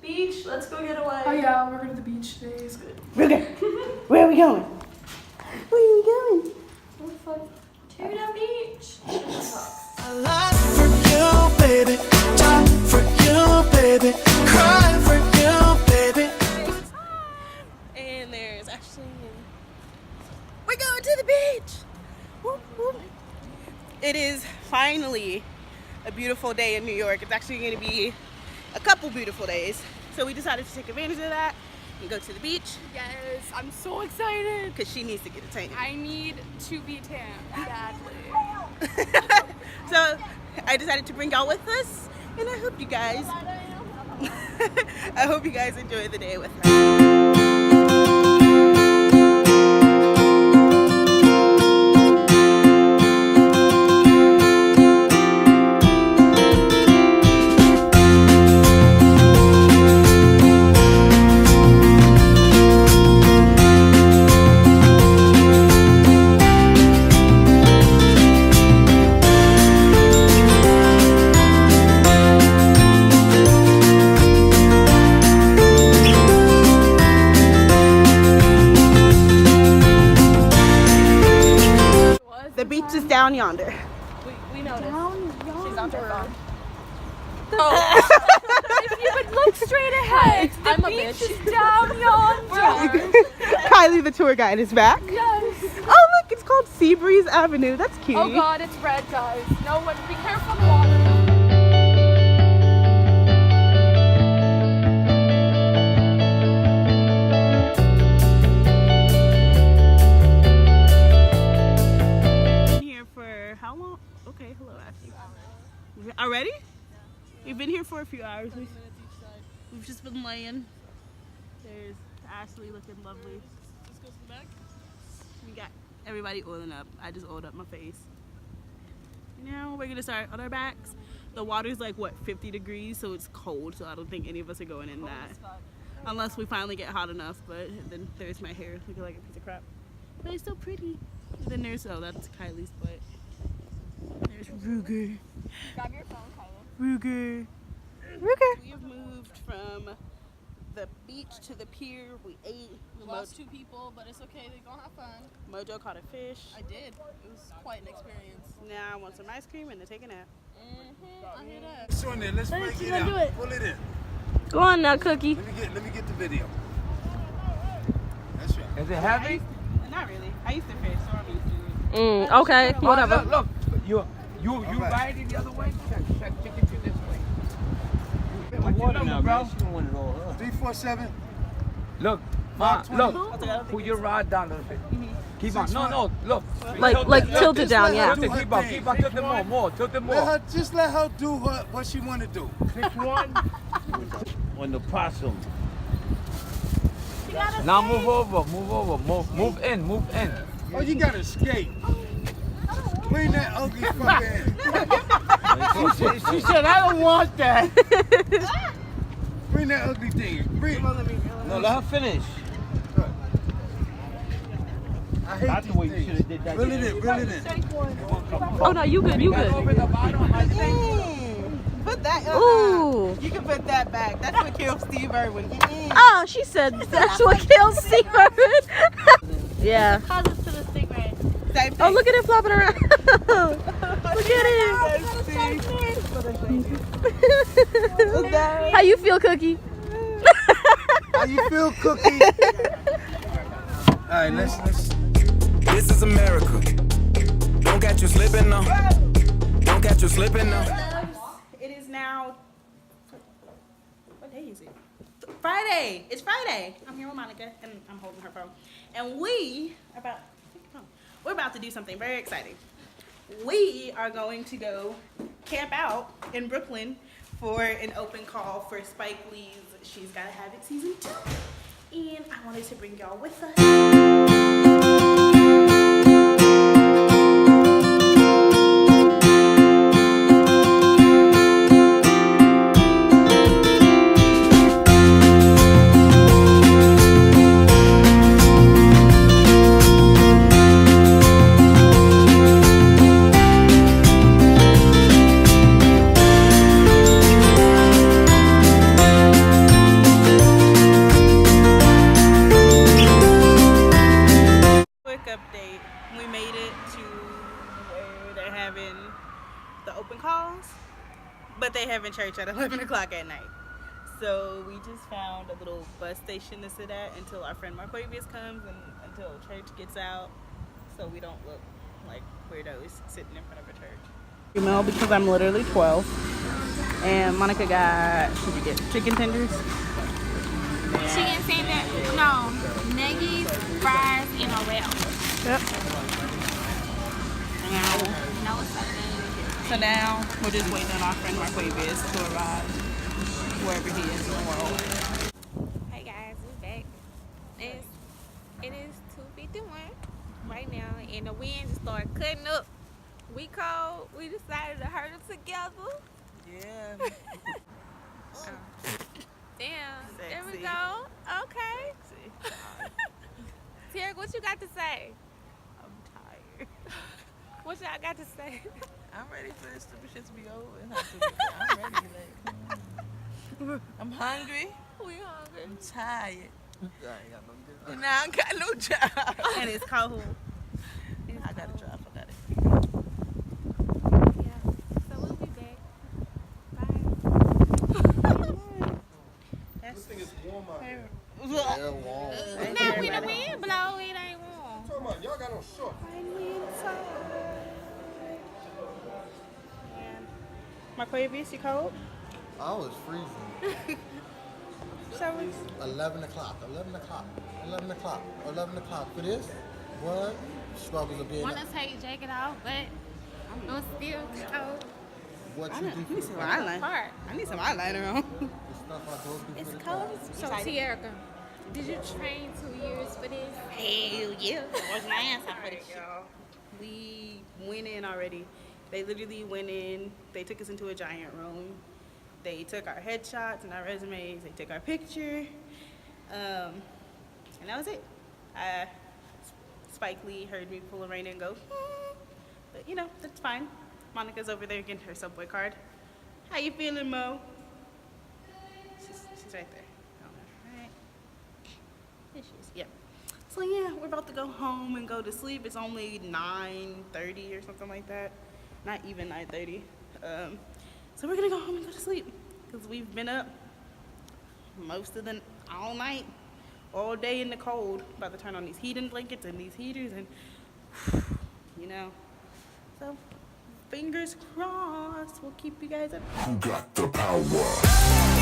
Beach, let's go get away. Oh yeah, we're going to the beach today. It's good. Ruger, where are we going? Where are we going? To the beach. I lie for you, baby. Die for you, baby. Cry for you, baby. And there's Ashley. We're going to the beach. Whoop, whoop. It is finally a beautiful day in New York. It's actually going to be a couple beautiful days. So we decided to take advantage of that and go to the beach. Yes, I'm so excited. Because she needs to get a tan. I need to be tan badly. So I decided to bring y'all with us, and I hope you guys enjoy the day with her. The beach is down yonder. We noticed. She's on her phone. Oh. If you would look straight ahead, the beach is down yonder. Kylie, the tour guide, is back. Yes. Oh, look, it's called Seabreeze Avenue. That's cute. Oh God, it's red, guys. No one, be careful of the water. Been here for how long? Okay, hello, Ashley. Already? We've been here for a few hours. We've just been laying. There's Ashley looking lovely. Let's go to the back. We got everybody oiling up. I just oiled up my face. Now we're gonna start on our backs. The water's like what, 50 degrees, so it's cold. So I don't think any of us are going in that, unless we finally get hot enough. But then there's my hair looking like a piece of crap, but it's still pretty. And then there's that's Kylie's butt. There's Ruger. Grab your phone, Kylie. Ruger. Ruger. We have moved from the beach to the pier. We ate. We lost 2 people, but it's okay. They're gonna have fun. Mojo caught a fish. I did. It was quite an experience. Now I want some ice cream and to take a nap. I hear that. It's on there. Let's break it out. Pull it in. Go on now, Cookie. Let me get the video. That's right. Is it heavy? Not really. I used to fish, so I'm used to it. Okay, whatever. Look, you ride it the other way. Check it this way. What's your number, bro? 347. Look, look. Put your rod down a little bit. Keep on. No, look. Like tilted down, yeah. Keep on, tilt it more, tilt it more. Just let her do what she want to do. Pick one. On the possum. Now move over, move in. Oh, you gotta skate. Bring that ugly fucker in. She said, I don't want that. Bring that ugly thing. No, let her finish. I hate That's the way you these should have did that. Reel it in. Oh no, you good, you good. Put that. Ooh. You can put that back. That's what killed Steve Irwin. Oh, she said that's what kills Steve Irwin. Yeah. Same thing. Oh, look at it flopping around. Look at it. How you feel, Cookie? How you feel, Cookie? All right, let's. This is America. Don't catch you slipping now. Don't catch you slipping now. It is now. What day is it? Friday. It's Friday. I'm here with Monica, and I'm holding her phone. And we're about to do something very exciting. We are going to go camp out in Brooklyn for an open call for Spike Lee's She's Gotta Have It Season 2. And I wanted to bring y'all with us. church at 11 o'clock at night. So we just found a little bus station to sit at until our friend Marquavius comes and until church gets out, so we don't look like weirdos sitting in front of a church. Email because I'm literally 12, and Monica got, what did you get? Chicken tenders? Chicken tender, no, nuggies, fries, and Oreo. Yep. No soda. So now we're just waiting on our friend Marquavius to arrive wherever he is in the world. Hey guys, we're back. It is 2:51 right now, and the wind just started cutting up. We cold. We decided to herd them together. Yeah. Damn. Sexy. There we go. Okay. Terry, what you got to say? I'm tired. What y'all got to say? I'm ready for this stupid shit to be over. I'm ready. Like, I'm hungry. We hungry. I'm tired. And now I got no job. And it's cold. I got a job. I got it. Yeah. So we'll be back. Bye. This thing is warm out here. Well, Yeah, warm. Now when the wind blow, it ain't warm. Talking about y'all got no shorts. Marquavius, you cold? I was freezing. So it's 11 o'clock, 11 o'clock, 11 o'clock, 11 o'clock. For this, what? Struggles of being Wanna take your jacket off, but I'm still cold. what I you need do for some the eyeliner. Part. I need some eyeliner on. the stuff I go through It's for the cold. So Tiara, did you train 2 years for this? Hell yeah. Wash my ass off for this shit. We went in already. They literally went in. They took us into a giant room. They took our headshots and our resumes. They took our picture. And that was it. Spike Lee heard me pull a rein and go, but you know, that's fine. Monica's over there getting her subway card. How you feeling, Mo? She's right there. I don't know. Right. There she is. Yep. So yeah, we're about to go home and go to sleep. It's only 9:30 or something like that. Not even 9:30. So we're gonna go home and go to sleep because we've been up most of the all night, all day in the cold. About to turn on these heating blankets and these heaters, and you know. So fingers crossed. We'll keep you guys up. Who got the power?